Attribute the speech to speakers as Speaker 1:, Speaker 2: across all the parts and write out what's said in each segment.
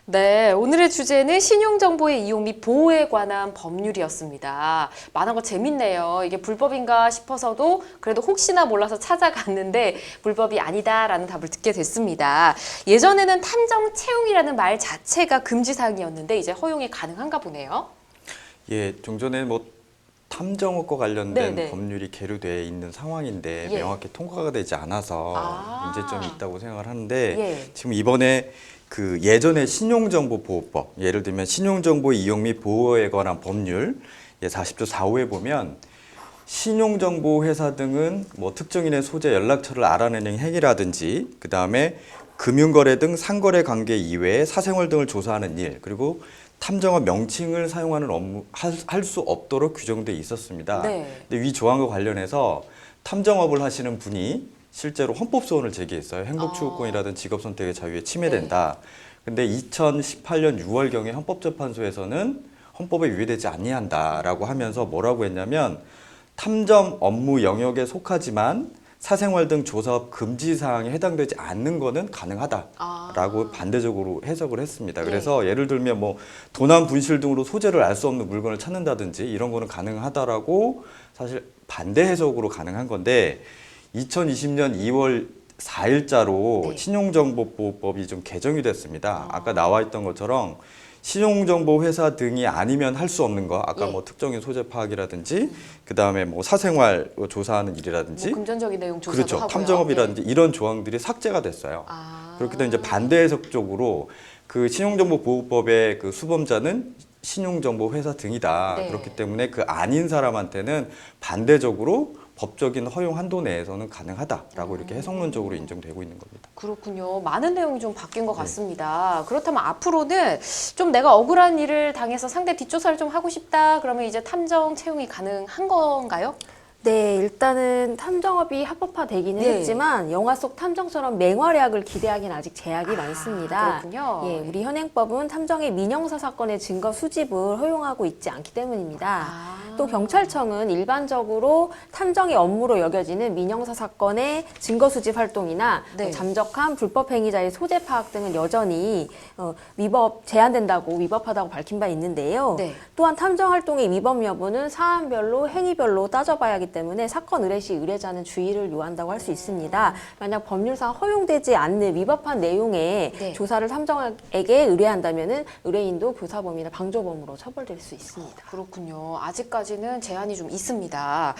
Speaker 1: 네, 오늘의 주제는 신용정보의 이용 및 보호에 관한 법률이었습니다. 많은 거 재밌네요. 이게 불법인가 싶어서도 그래도 혹시나 몰라서 찾아갔는데 불법이 아니다라는 답을 듣게 됐습니다. 예전에는 탐정 채용이라는 말 자체가 금지사항이었는데 이제 허용이 가능한가 보네요.
Speaker 2: 예, 종전에 뭐 탐정업과 관련된
Speaker 1: 네네.
Speaker 2: 법률이 계류되어 있는 상황인데
Speaker 1: 예.
Speaker 2: 명확히 통과가 되지 않아서 문제점이 있다고 생각을 하는데
Speaker 1: 예.
Speaker 2: 지금 이번에 그 예전에 신용정보보호법, 예를 들면 신용정보 이용 및 보호에 관한 법률 40조 4호에 보면 신용정보 회사 등은 뭐 특정인의 소재 연락처를 알아내는 행위라든지 그 다음에 금융거래 등 상거래 관계 이외에 사생활 등을 조사하는 일, 그리고 탐정업 명칭을 사용하는 업무 할 수 없도록 규정돼 있었습니다.
Speaker 1: 네.
Speaker 2: 근데 위 조항과 관련해서 탐정업을 하시는 분이 실제로 헌법소원을 제기했어요. 행복추구권이라든지 직업선택의 자유에 침해된다. 근데 2018년 6월경에 헌법재판소에서는 헌법에 위배되지 아니한다라고 하면서 뭐라고 했냐면 탐정 업무 영역에 속하지만 사생활 등 조사업 금지 사항에 해당되지 않는 거는 가능하다라고 반대적으로 해석을 했습니다. 그래서 예를 들면 뭐 도난 분실 등으로 소재를 알 수 없는 물건을 찾는다든지 이런 거는 가능하다라고 사실 반대 해석으로 가능한 건데 2020년 2월 4일자로
Speaker 1: 네.
Speaker 2: 신용정보보호법이 좀 개정이 됐습니다. 아까 나와 있던 것처럼 신용정보 회사 등이 아니면 할 수 없는 거, 아까
Speaker 1: 예.
Speaker 2: 뭐 특정인 소재 파악이라든지, 그 다음에 뭐 사생활 조사하는 일이라든지,
Speaker 1: 뭐 금전적인 내용 조사도
Speaker 2: 그렇죠,
Speaker 1: 하고요.
Speaker 2: 탐정업이라든지 이런 조항들이 삭제가 됐어요. 그렇기 때문에 이제 반대 해석적으로 그 신용정보보호법의 그 수범자는 신용정보 회사 등이다.
Speaker 1: 네.
Speaker 2: 그렇기 때문에 그 아닌 사람한테는 반대적으로 법적인 허용 한도 내에서는 가능하다라고 이렇게 해석론적으로 인정되고 있는 겁니다.
Speaker 1: 그렇군요. 많은 내용이 좀 바뀐 것 같습니다. 그렇다면 앞으로는 좀 내가 억울한 일을 당해서 상대 뒷조사를 좀 하고 싶다. 그러면 이제 탐정 채용이 가능한 건가요?
Speaker 3: 네, 일단은 탐정업이 합법화되기는
Speaker 1: 네.
Speaker 3: 했지만 영화 속 탐정처럼 맹활약을 기대하기는 아직 제약이 많습니다.
Speaker 1: 그렇군요.
Speaker 3: 예, 우리 현행법은 탐정의 민형사 사건의 증거 수집을 허용하고 있지 않기 때문입니다. 또 경찰청은 일반적으로 탐정의 업무로 여겨지는 민형사 사건의 증거 수집 활동이나
Speaker 1: 네.
Speaker 3: 잠적한 불법 행위자의 소재 파악 등은 여전히 제한된다고 위법하다고 밝힌 바 있는데요.
Speaker 1: 네.
Speaker 3: 또한 탐정 활동의 위법 여부는 사안별로 행위별로 따져봐야 하기 때문에 사건 의뢰 시 의뢰자는 주의를 요한다고 할 수 있습니다. 만약 법률상 허용되지 않는 위법한 내용의
Speaker 1: 네.
Speaker 3: 조사를 탐정에게 의뢰한다면 의뢰인도 교사범이나 방조범으로 처벌될 수 있습니다.
Speaker 1: 그렇군요. 아직까지는 제한이 좀 있습니다.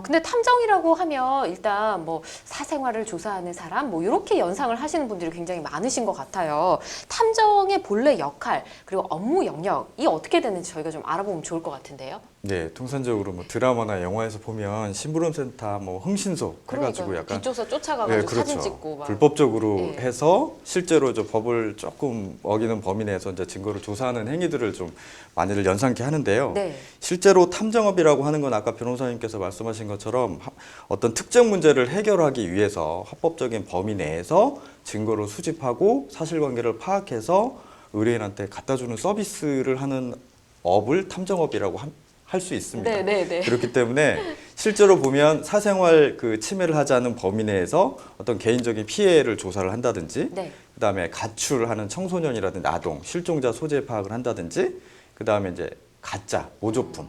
Speaker 1: 근데 탐정이라고 하면 일단 뭐 사생활을 조사하는 사람 뭐 이렇게 연상을 하시는 분들이 굉장히 많으신 것 같아요. 탐정의 본래 역할 그리고 업무 영역이 어떻게 되는지 저희가 좀 알아보면 좋을 것 같은데요.
Speaker 2: 네, 통상적으로 뭐 드라마나 영화에서 보면 심부름센터, 뭐 흥신소 해가지고
Speaker 1: 그러니까요.
Speaker 2: 약간
Speaker 1: 뒷조사 쫓아가가지고
Speaker 2: 네, 그렇죠.
Speaker 1: 사진 찍고 막.
Speaker 2: 불법적으로
Speaker 1: 예.
Speaker 2: 해서 실제로 저 법을 조금 어기는 범위 내에서 이제 증거를 조사하는 행위들을 좀 많이들 연상케 하는데요.
Speaker 1: 네.
Speaker 2: 실제로 탐정업이라고 하는 건 아까 변호사님께서 말씀하신 것처럼 어떤 특정 문제를 해결하기 위해서 합법적인 범위 내에서 증거를 수집하고 사실관계를 파악해서 의뢰인한테 갖다 주는 서비스를 하는 업을 탐정업이라고 할 수 있습니다.
Speaker 1: 네.
Speaker 2: 그렇기 때문에 실제로 보면 사생활 그 침해를 하지 않은 범위 내에서 어떤 개인적인 피해를 조사를 한다든지,
Speaker 1: 네.
Speaker 2: 그다음에 가출하는 청소년이라든지 아동, 실종자 소재 파악을 한다든지, 그다음에 이제 가짜 모조품,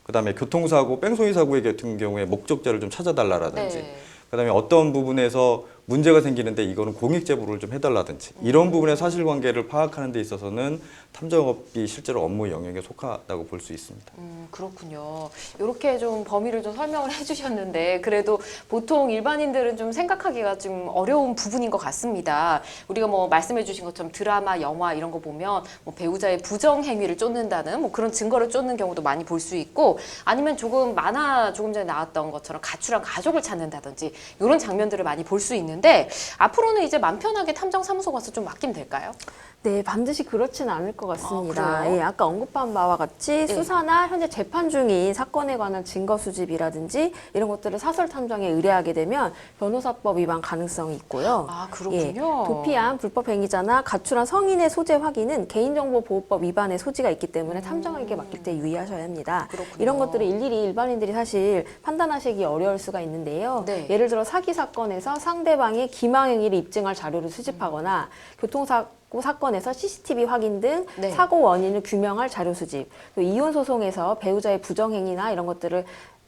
Speaker 2: 그다음에 교통사고, 뺑소니 사고의 같은 경우에 목적자를 좀 찾아달라라든지,
Speaker 1: 네.
Speaker 2: 그다음에 어떤 부분에서 문제가 생기는데 이거는 공익 제보를 좀 해달라든지 이런 부분의 사실관계를 파악하는 데 있어서는 탐정업이 실제로 업무 영역에 속하다고 볼 수 있습니다.
Speaker 1: 그렇군요. 이렇게 좀 범위를 좀 설명을 해주셨는데 그래도 보통 일반인들은 좀 생각하기가 좀 어려운 부분인 것 같습니다. 우리가 뭐 말씀해주신 것처럼 드라마, 영화 이런 거 보면 뭐 배우자의 부정 행위를 쫓는다는 뭐 그런 증거를 쫓는 경우도 많이 볼 수 있고 아니면 만화 조금 전에 나왔던 것처럼 가출한 가족을 찾는다든지 이런 장면들을 많이 볼 수 있는데 앞으로는 이제 맘 편하게 탐정 사무소 가서 좀 맡기면 될까요?
Speaker 3: 네, 반드시 그렇지는 않을 것 같습니다.
Speaker 1: 그래요?
Speaker 3: 예, 아까 언급한 바와 같이
Speaker 1: 예.
Speaker 3: 수사나 현재 재판 중인 사건에 관한 증거 수집이라든지 이런 것들을 사설 탐정에 의뢰하게 되면 변호사법 위반 가능성이 있고요.
Speaker 1: 아,
Speaker 3: 예,
Speaker 1: 그렇군요.
Speaker 3: 도피한 불법 행위자나 가출한 성인의 소재 확인은 개인정보보호법 위반의 소지가 있기 때문에 탐정에게 맡길 때 유의하셔야 합니다.
Speaker 1: 그렇군요.
Speaker 3: 이런 것들을 일일이 일반인들이 사실 판단하시기 어려울 수가 있는데요.
Speaker 1: 네.
Speaker 3: 예를 들어 사기 사건에서 상대방의 기망 행위를 입증할 자료를 수집하거나 교통사고 사건에서 CCTV 확인 등
Speaker 1: 네.
Speaker 3: 사고 원인을 규명할 자료 수집, 또 이혼 소송에서 배우자의 부정행위나 이런 것들을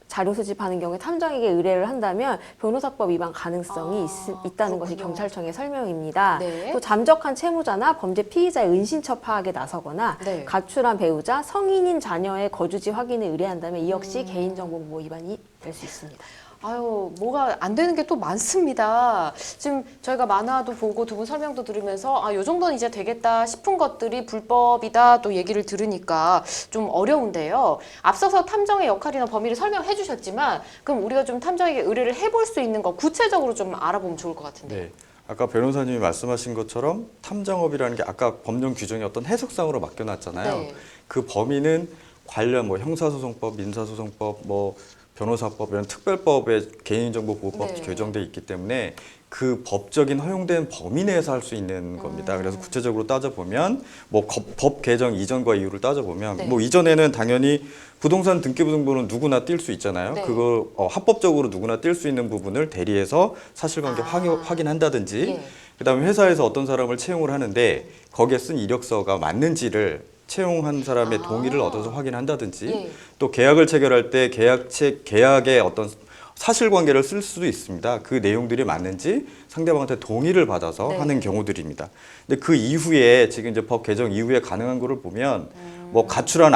Speaker 3: 자료 수집하는 경우에 탐정에게 의뢰를 한다면 변호사법 위반 가능성이 있다는 것이
Speaker 1: 그렇군요.
Speaker 3: 경찰청의 설명입니다.
Speaker 1: 네.
Speaker 3: 또 잠적한 채무자나 범죄 피의자의 은신처 파악에 나서거나
Speaker 1: 네.
Speaker 3: 가출한 배우자, 성인인 자녀의 거주지 확인을 의뢰한다면 이
Speaker 1: 음.
Speaker 3: 역시 개인정보보호 위반이 될 수 있습니다.
Speaker 1: 아유, 뭐가 안 되는 게 또 많습니다. 지금 저희가 만화도 보고 두 분 설명도 들으면서 아, 요 정도는 이제 되겠다 싶은 것들이 불법이다 또 얘기를 들으니까 좀 어려운데요. 앞서서 탐정의 역할이나 범위를 설명해 주셨지만 그럼 우리가 좀 탐정에게 의뢰를 해볼 수 있는 거 구체적으로 좀 알아보면 좋을 것 같은데.
Speaker 2: 네. 아까 변호사님이 말씀하신 것처럼 탐정업이라는 게 아까 법령 규정이 어떤 해석상으로 맡겨놨잖아요.
Speaker 1: 네.
Speaker 2: 그 범위는 관련 뭐 형사소송법, 민사소송법, 뭐 변호사법 이런 특별법에 개인정보보호법
Speaker 1: 네.
Speaker 2: 규정돼 있기 때문에 그 법적인 허용된 범위 내에서 할 수 있는 겁니다. 그래서 구체적으로 따져보면 뭐 법 개정 이전과 이후를 따져보면
Speaker 1: 네.
Speaker 2: 뭐 이전에는 당연히 부동산 등기부등본은 누구나 뛸 수 있잖아요.
Speaker 1: 네.
Speaker 2: 그걸 합법적으로 누구나 뛸 수 있는 부분을 대리해서 사실관계 확인한다든지
Speaker 1: 예.
Speaker 2: 그다음에 회사에서 어떤 사람을 채용을 하는데 거기에 쓴 이력서가 맞는지를 채용한 사람의 동의를 얻어서 확인한다든지
Speaker 1: 예.
Speaker 2: 또 계약을 체결할 때 계약의 어떤 사실관계를 쓸 수도 있습니다. 그 내용들이 맞는지 상대방한테 동의를 받아서
Speaker 1: 네.
Speaker 2: 하는 경우들입니다. 근데 그 이후에 지금 이제 법 개정 이후에 가능한 거를 보면 뭐 가출한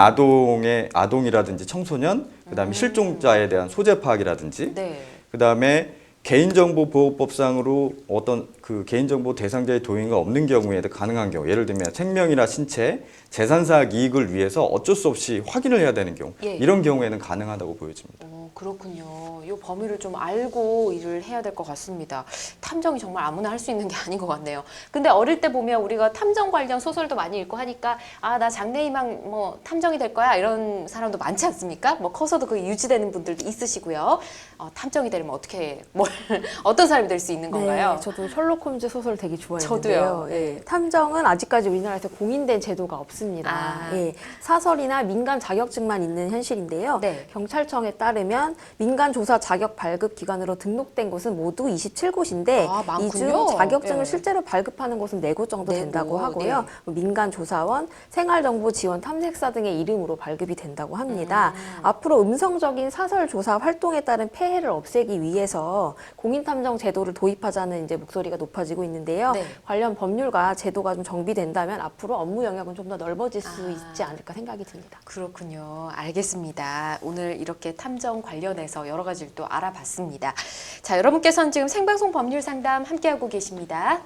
Speaker 2: 아동이라든지 청소년, 그다음에 실종자에 대한 소재 파악이라든지
Speaker 1: 네.
Speaker 2: 그다음에 개인정보보호법상으로 어떤 그 개인정보 대상자의 동의가 없는 경우에도 가능한 경우, 예를 들면 생명이나 신체, 재산사학 이익을 위해서 어쩔 수 없이 확인을 해야 되는 경우,
Speaker 1: 예.
Speaker 2: 이런 경우에는 가능하다고 보여집니다.
Speaker 1: 그렇군요. 이 범위를 좀 알고 일을 해야 될 것 같습니다. 탐정이 정말 아무나 할 수 있는 게 아닌 것 같네요. 근데 어릴 때 보면 우리가 탐정 관련 소설도 많이 읽고 하니까 아, 나 장래희망 뭐 탐정이 될 거야 이런 사람도 많지 않습니까? 뭐 커서도 그게 유지되는 분들도 있으시고요. 탐정이 되려면 어떻게 어떤 사람이 될 수 있는 건가요?
Speaker 3: 네, 저도 셜록 홈즈 소설 되게 좋아했는데요.
Speaker 1: 저도요.
Speaker 3: 예, 탐정은 아직까지 우리나라에서 공인된 제도가 없습니다.
Speaker 1: 아.
Speaker 3: 예, 사설이나 민간 자격증만 있는 현실인데요.
Speaker 1: 네.
Speaker 3: 경찰청에 따르면 민간 조사 자격 발급 기관으로 등록된 곳은 모두 27곳인데
Speaker 1: 아, 많군요.
Speaker 3: 이 중 자격증을
Speaker 1: 예.
Speaker 3: 실제로 발급하는 곳은 4곳 정도
Speaker 1: 4곳,
Speaker 3: 된다고 하고요.
Speaker 1: 네.
Speaker 3: 뭐 민간 조사원, 생활정보 지원 탐색사 등의 이름으로 발급이 된다고 합니다. 앞으로 음성적인 사설 조사 활동에 따른 폐해를 없애기 위해서 공인탐정 제도를 도입하자는 이제 목소리가 높아지고 있는데요.
Speaker 1: 네.
Speaker 3: 관련 법률과 제도가 좀 정비된다면 앞으로 업무 영역은 좀 더 넓어질 수 있지 않을까 생각이 듭니다.
Speaker 1: 그렇군요. 알겠습니다. 오늘 이렇게 탐정 관련해서 여러 가지를 또 알아봤습니다. 자, 여러분께서는 지금 생방송 법률 상담 함께하고 계십니다.